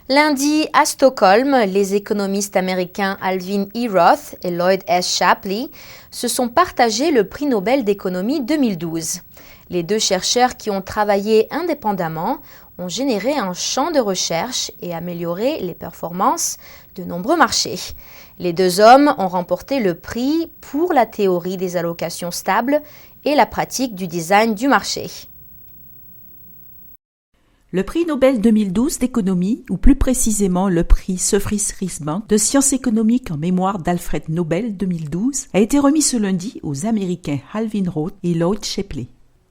Lundi, à Stockholm, les économistes américains Alvin E. Roth et Lloyd S. Shapley se sont partagés le prix Nobel d'économie 2012. Les deux chercheurs qui ont travaillé indépendamment ont généré un champ de recherche et amélioré les performances de nombreux marchés. Les deux hommes ont remporté le prix pour la théorie des allocations stables et la pratique du design du marché. Le prix Nobel 2012 d'économie, ou plus précisément le prix Sefris-Riesbank de sciences économiques en mémoire d'Alfred Nobel 2012, a été remis ce lundi aux Américains Alvin Roth et Lloyd Shapley.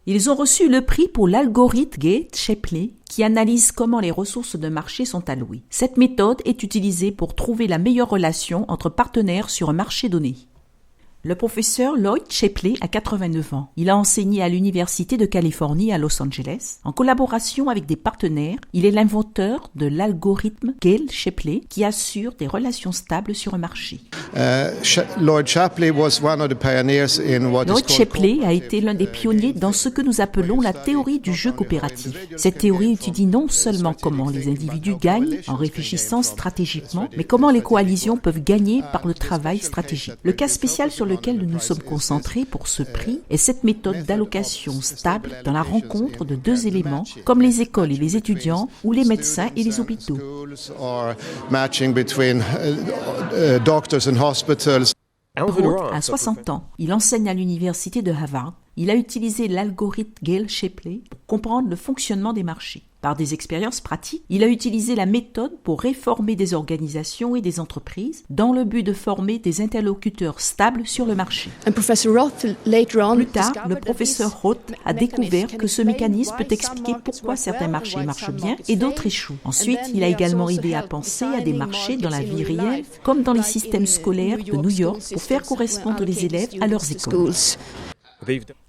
Ils ont reçu le prix pour l'algorithme Gate-Shapley qui analyse comment les ressources de marché sont allouées. Cette méthode est utilisée pour trouver la meilleure relation entre partenaires sur un marché donné. Le professeur Lloyd Shapley a 89 ans. Il a enseigné à l'Université de Californie à Los Angeles. En collaboration avec des partenaires, il est l'inventeur de l'algorithme Gale-Shapley qui assure des relations stables sur un marché. Lloyd Shapley a été l'un des pionniers dans ce que nous appelons la théorie du jeu coopératif. Cette théorie étudie non seulement comment les individus gagnent en réfléchissant stratégiquement, mais comment les coalitions peuvent gagner par le travail stratégique. Le cas spécial sur lequel nous nous sommes concentrés pour ce prix est cette méthode d'allocation stable dans la rencontre de deux éléments, comme les écoles et les étudiants ou les médecins et les hôpitaux. Roth a 60 ans. Il enseigne à l'université de Harvard. Il a utilisé l'algorithme Gale-Shapley pour comprendre le fonctionnement des marchés. Par des expériences pratiques, il a utilisé la méthode pour réformer des organisations et des entreprises dans le but de former des interlocuteurs stables sur le marché. Plus tard, le professeur Roth a découvert que ce mécanisme peut expliquer pourquoi certains marchés marchent bien et d'autres échouent. Ensuite, il a également aidé à penser à des marchés dans la vie réelle, comme dans les systèmes scolaires de New York, pour faire correspondre les élèves à leurs écoles.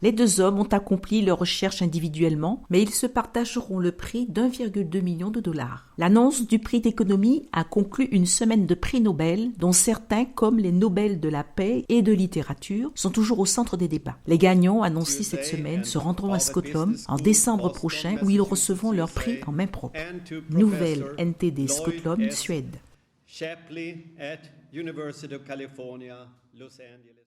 Les deux hommes ont accompli leurs recherches individuellement, mais ils se partageront le prix d'1,2 million de dollars. L'annonce du prix d'économie a conclu une semaine de prix Nobel, dont certains, comme les Nobel de la paix et de littérature, sont toujours au centre des débats. Les gagnants annoncés cette semaine se rendront à Stockholm en décembre prochain, où ils recevront leur prix en main propre. Nouvelle NTD Stockholm, Suède.